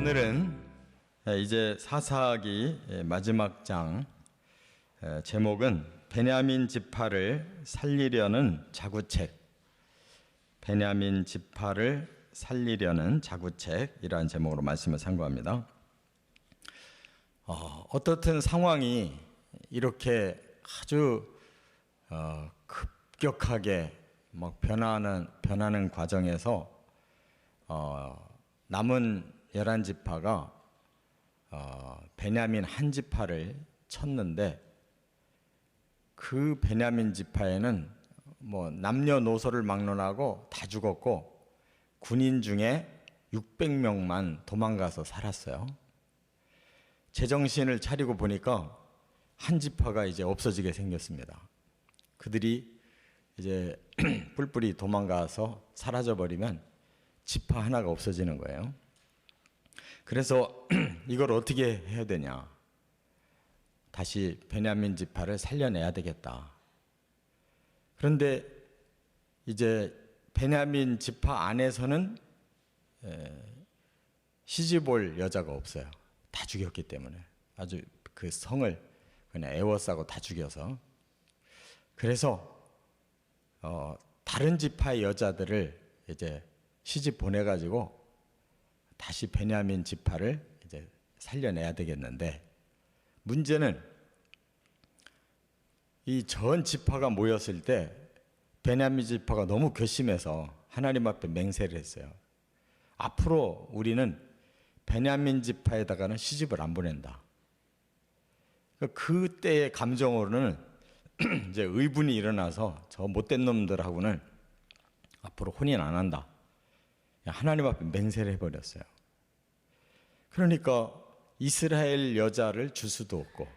오늘은 이제 사사기 마지막 장, 제목은 베냐민 지파를 살리려는 자구책, 베냐민 지파를 살리려는 자구책이라는 제목으로 말씀을 참고합니다. 어떻든 상황이 이렇게 아주 급격하게 막 변하는 과정에서 남은 11지파가 베냐민 한 지파를 쳤는데, 그 베냐민 지파에는 뭐 남녀노소를 막론하고 다 죽었고 군인 중에 600명만 도망가서 살았어요. 제정신을 차리고 보니까 한 지파가 이제 없어지게 생겼습니다. 그들이 이제 뿔뿔이 도망가서 사라져버리면 지파 하나가 없어지는 거예요. 그래서 이걸 어떻게 해야 되냐, 다시 베냐민 지파를 살려내야 되겠다. 그런데 이제 베냐민 지파 안에서는 시집올 여자가 없어요. 다 죽였기 때문에. 아주 그 성을 그냥 애워싸고 다 죽여서. 그래서 다른 지파의 여자들을 이제 시집 보내가지고 다시 베냐민 지파를 이제 살려내야 되겠는데, 문제는 이 전 지파가 모였을 때 베냐민 지파가 너무 괘씸해서 하나님 앞에 맹세를 했어요. 앞으로 우리는 베냐민 지파에다가는 시집을 안 보낸다. 그때의 감정으로는 이제 의분이 일어나서 저 못된 놈들하고는 앞으로 혼인 안 한다. 하나님 앞에 맹세를 해버렸어요. 그러니까 이스라엘 여자를 줄 수도 없고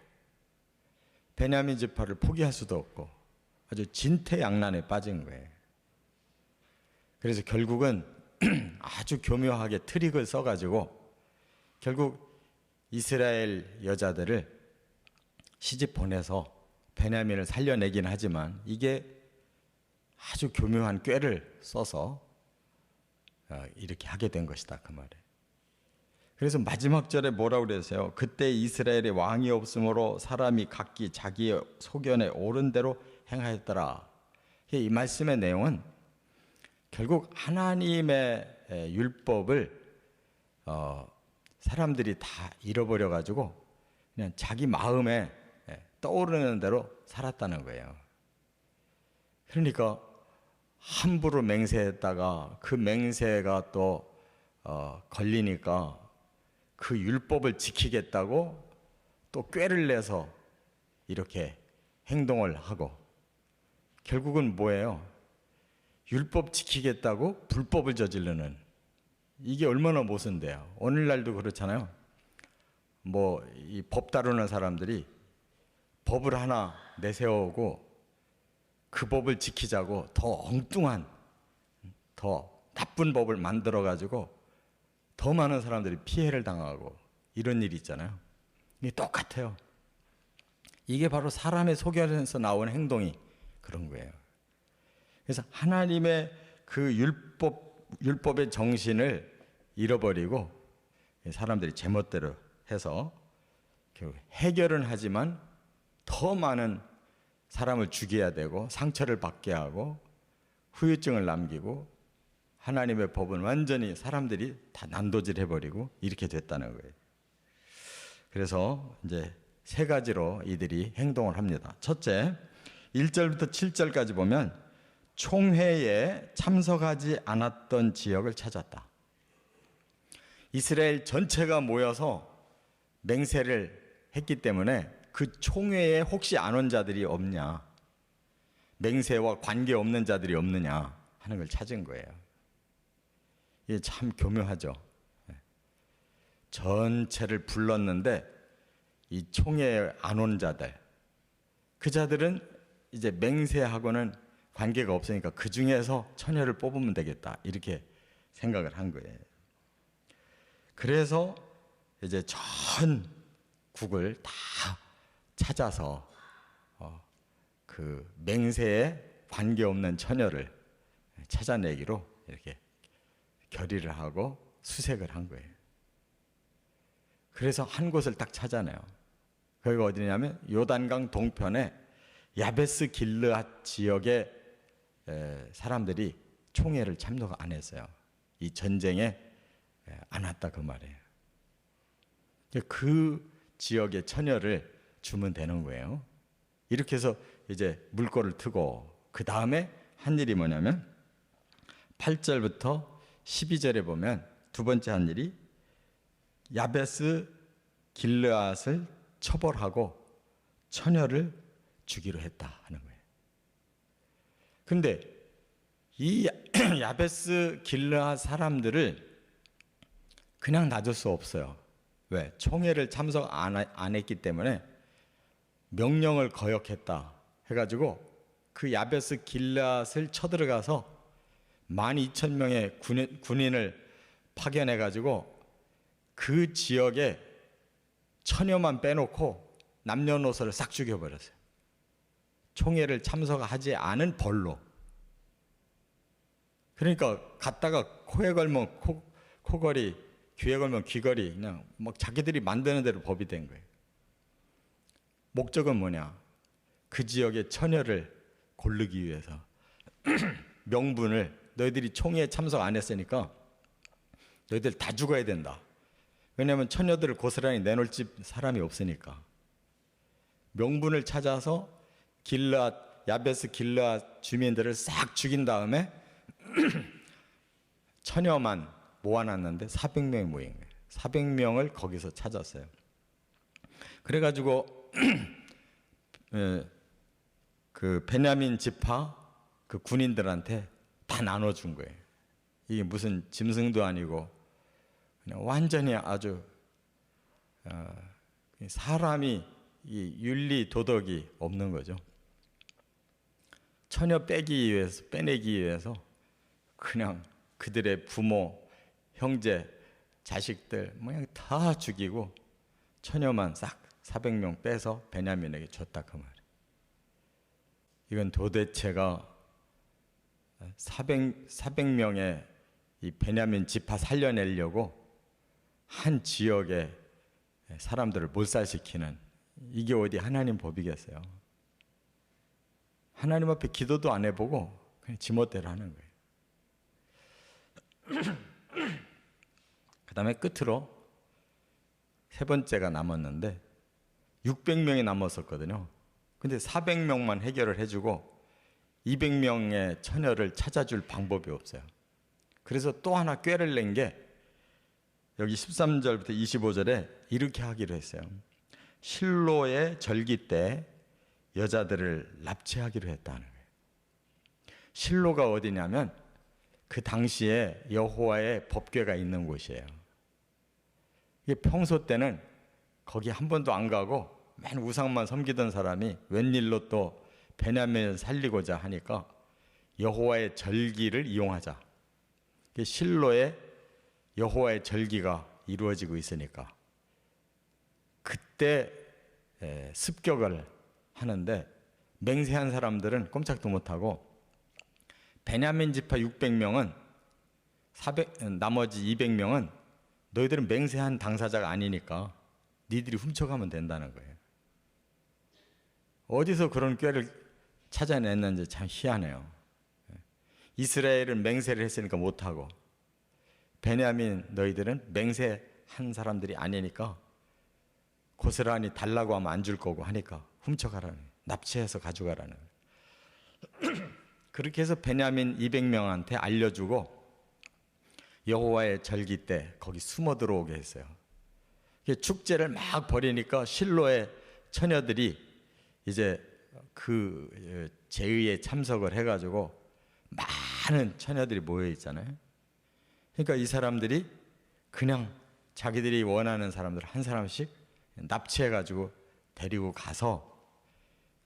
베냐민 지파를 포기할 수도 없고 아주 진퇴양난에 빠진 거예요. 그래서 결국은 아주 교묘하게 트릭을 써가지고 결국 이스라엘 여자들을 시집 보내서 베냐민을 살려내긴 하지만, 이게 아주 교묘한 꾀를 써서 이렇게 하게 된 것이다, 그 말이에요. 그래서 마지막 절에 뭐라고 그랬어요? 그때 이스라엘에 왕이 없으므로 사람이 각기 자기의 소견에 옳은 대로 행하였더라. 이 말씀의 내용은 결국 하나님의 율법을 사람들이 다 잃어버려가지고 그냥 자기 마음에 떠오르는 대로 살았다는 거예요. 그러니까 함부로 맹세했다가 그 맹세가 또 걸리니까 그 율법을 지키겠다고 또 꾀를 내서 이렇게 행동을 하고, 결국은 뭐예요? 율법 지키겠다고 불법을 저지르는, 이게 얼마나 모순돼요. 오늘날도 그렇잖아요. 뭐 이 법 다루는 사람들이 법을 하나 내세우고 그 법을 지키자고 더 엉뚱한, 더 나쁜 법을 만들어 가지고 더 많은 사람들이 피해를 당하고 이런 일이 있잖아요. 이게 똑같아요. 이게 바로 사람의 소견에서 나온 행동이 그런 거예요. 그래서 하나님의 그 율법의 정신을 잃어버리고 사람들이 제멋대로 해서 해결은 하지만 더 많은 사람을 죽여야 되고 상처를 받게 하고 후유증을 남기고, 하나님의 법은 완전히 사람들이 다 난도질 해버리고 이렇게 됐다는 거예요. 그래서 이제 세 가지로 이들이 행동을 합니다. 첫째, 1절부터 7절까지 보면 총회에 참석하지 않았던 지역을 찾았다. 이스라엘 전체가 모여서 맹세를 했기 때문에 그 총회에 혹시 안 온 자들이 없냐, 맹세와 관계없는 자들이 없느냐 하는 걸 찾은 거예요. 이게 참 교묘하죠. 전체를 불렀는데 이 총회에 안 온 자들, 그 자들은 이제 맹세하고는 관계가 없으니까 그 중에서 처녀를 뽑으면 되겠다, 이렇게 생각을 한 거예요. 그래서 이제 전 국을 다 찾아서 그 맹세에 관계없는 처녀를 찾아내기로 이렇게 결의를 하고 수색을 한 거예요. 그래서 한 곳을 딱 찾아내요. 거기가 어디냐면 요단강 동편에 야베스 길르앗 지역의 사람들이 총회를 참석 안 했어요. 이 전쟁에 안 왔다 그 말이에요. 그 지역의 처녀를 주면 되는 거예요. 이렇게 해서 이제 물꼬를 트고, 그 다음에 한 일이 뭐냐면 8절부터 12절에 보면 두 번째 한 일이 야베스 길르앗을 처벌하고 처녀를 주기로 했다 하는 거예요. 근데 이 야베스 길르앗 사람들을 그냥 놔둘 수 없어요. 왜? 총회를 참석 안 했기 때문에 명령을 거역했다 해가지고 그 야베스 길르앗을 쳐들어가서 12,000명의 군인을 파견해가지고 그 지역에 처녀만 빼놓고 남녀노소를 싹 죽여버렸어요. 총회를 참석하지 않은 벌로. 그러니까 갔다가 코에 걸면 코걸이, 귀에 걸면 귀걸이, 그냥 막 자기들이 만드는 대로 법이 된 거예요. 목적은 뭐냐? 그 지역의 처녀를 고르기 위해서 명분을, 너희들이 총회에 참석 안 했으니까 너희들 다 죽어야 된다. 왜냐하면 처녀들을 고스란히 내놓을 집 사람이 없으니까. 명분을 찾아서 야베스 길르앗 주민들을 싹 죽인 다음에 처녀만 모아놨는데 400명이 모인 거예요. 400명을 거기서 찾았어요. 그래가지고 그 베냐민 지파 그 군인들한테 다 나눠준 거예요. 이게 무슨 짐승도 아니고 그냥 완전히 아주 사람이 이 윤리 도덕이 없는 거죠. 처녀 빼내기 위해서 그냥 그들의 부모, 형제, 자식들 그냥 다 죽이고 처녀만 싹 400명 빼서 베냐민에게 줬다 그 말이에요. 이건 도대체가 400명의 이 베냐민 지파 살려내려고 한 지역의 사람들을 몰살시키는, 이게 어디 하나님 법이겠어요? 하나님 앞에 기도도 안 해보고 그냥 지멋대로 하는 거예요. 그 다음에 끝으로 세 번째가 남았는데 600명이 남았었거든요. 근데 400명만 해결을 해주고 200명의 처녀를 찾아줄 방법이 없어요. 그래서 또 하나 꾀를 낸 게 여기 13절부터 25절에 이렇게 하기로 했어요. 실로의 절기 때 여자들을 납치하기로 했다는 거예요. 실로가 어디냐면 그 당시에 여호와의 법궤가 있는 곳이에요. 이게 평소 때는 거기 한 번도 안 가고 맨 우상만 섬기던 사람이 웬일로 또 베냐민을 살리고자 하니까 여호와의 절기를 이용하자. 실로에 여호와의 절기가 이루어지고 있으니까 그때 습격을 하는데 맹세한 사람들은 꼼짝도 못하고 베냐민 지파 600명은 나머지 200명은 너희들은 맹세한 당사자가 아니니까 니들이 훔쳐가면 된다는 거예요. 어디서 그런 꾀를 찾아냈는지 참 희한해요. 이스라엘은 맹세를 했으니까 못하고 베냐민 너희들은 맹세한 사람들이 아니니까 고스란히 달라고 하면 안 줄 거고 하니까 훔쳐가라는 거예요. 납치해서 가져가라는 거예요. 그렇게 해서 베냐민 200명한테 알려주고 여호와의 절기 때 거기 숨어 들어오게 했어요. 축제를 막 벌이니까 실로의 처녀들이 이제 그 제의에 참석을 해가지고 많은 처녀들이 모여 있잖아요. 그러니까 이 사람들이 그냥 자기들이 원하는 사람들 한 사람씩 납치해가지고 데리고 가서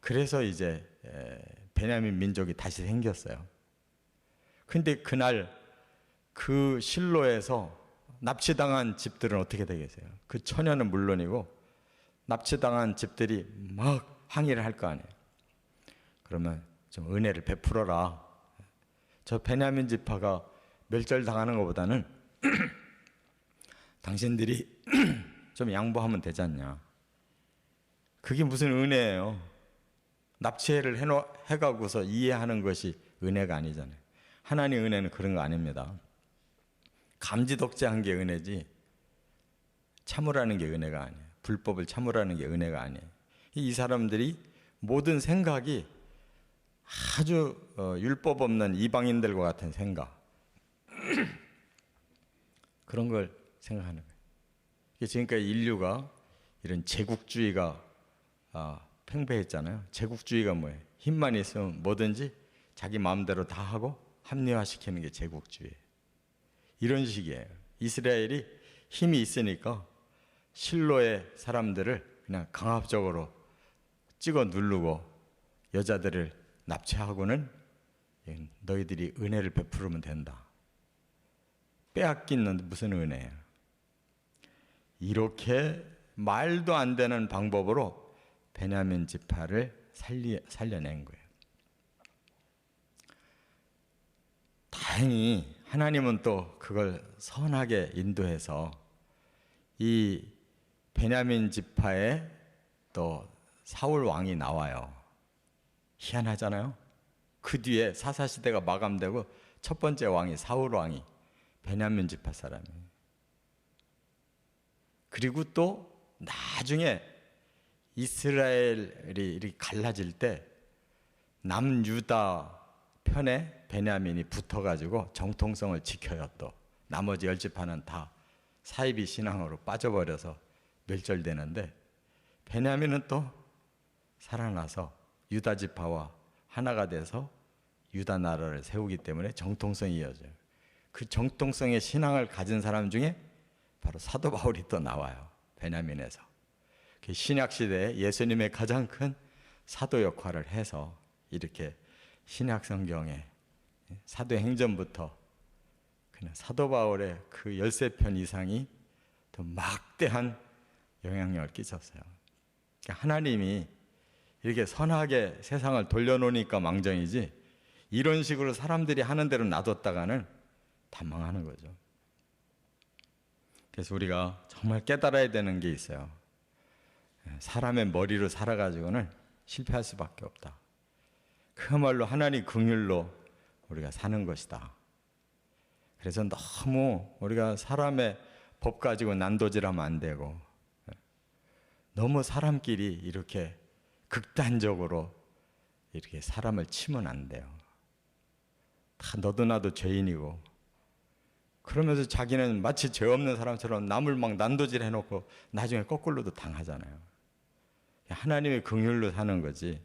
그래서 이제 베냐민 민족이 다시 생겼어요. 근데 그날 그 실로에서 납치당한 집들은 어떻게 되겠어요? 그 처녀는 물론이고 납치당한 집들이 막 항의를 할 거 아니에요. 그러면 좀 은혜를 베풀어라. 저 베냐민 지파가 멸절당하는 것보다는 당신들이 좀 양보하면 되지 않냐. 그게 무슨 은혜예요. 납치를 해가고서 이해하는 것이 은혜가 아니잖아요. 하나님의 은혜는 그런 거 아닙니다. 감지덕지한 게 은혜지 참으라는 게 은혜가 아니에요. 불법을 참으라는 게 은혜가 아니에요. 이 사람들이 모든 생각이 아주 율법 없는 이방인들과 같은 생각 그런 걸 생각하는 거예요. 지금까지 인류가 이런 제국주의가 팽배했잖아요. 제국주의가 뭐예요? 힘만 있으면 뭐든지 자기 마음대로 다 하고 합리화시키는 게 제국주의예요. 이런 식이에요. 이스라엘이 힘이 있으니까 실로의 사람들을 그냥 강압적으로 찍어 누르고 여자들을 납치하고는 너희들이 은혜를 베푸르면 된다. 빼앗기는 무슨 은혜예요. 이렇게 말도 안 되는 방법으로 베냐민 지파를 살려낸 거예요. 다행히 하나님은 또 그걸 선하게 인도해서 이 베냐민 지파에 또 사울 왕이 나와요. 희한하잖아요. 그 뒤에 사사시대가 마감되고 첫 번째 왕이 사울 왕이 베냐민 지파 사람이에요. 그리고 또 나중에 이스라엘이 이렇게 갈라질 때 남유다 편에 베냐민이 붙어가지고 정통성을 지켜요. 또 나머지 10지파는 다 사이비 신앙으로 빠져버려서 멸절되는데 베냐민은 또 살아나서 유다 지파와 하나가 돼서 유다 나라를 세우기 때문에 정통성이 이어져요. 그 정통성의 신앙을 가진 사람 중에 바로 사도 바울이 또 나와요. 베냐민에서. 신약 시대에 예수님의 가장 큰 사도 역할을 해서 이렇게 신약 성경에 사도행전부터 그냥 사도 바울의 그 13편 이상이 더 막대한 영향력을 끼쳤어요. 그러니까 하나님이 이렇게 선하게 세상을 돌려놓으니까 망정이지 이런 식으로 사람들이 하는 대로 놔뒀다가는 다 망하는 거죠. 그래서 우리가 정말 깨달아야 되는 게 있어요. 사람의 머리로 살아가지고는 실패할 수밖에 없다. 그야말로 하나님 긍휼로 우리가 사는 것이다. 그래서 너무 우리가 사람의 법 가지고 난도질하면 안 되고 너무 사람끼리 이렇게 극단적으로 이렇게 사람을 치면 안 돼요. 다 너도 나도 죄인이고 그러면서 자기는 마치 죄 없는 사람처럼 남을 막 난도질 해놓고 나중에 거꾸로도 당하잖아요. 하나님의 긍휼로 사는 거지.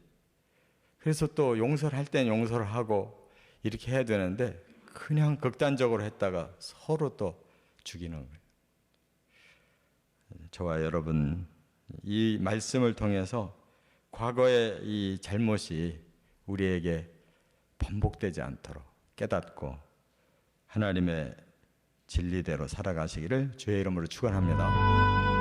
그래서 또 용서를 할 땐 용서를 하고 이렇게 해야 되는데 그냥 극단적으로 했다가 서로 또 죽이는 거예요. 저와 여러분 이 말씀을 통해서 과거의 이 잘못이 우리에게 반복되지 않도록 깨닫고 하나님의 진리대로 살아가시기를 주의 이름으로 축원합니다.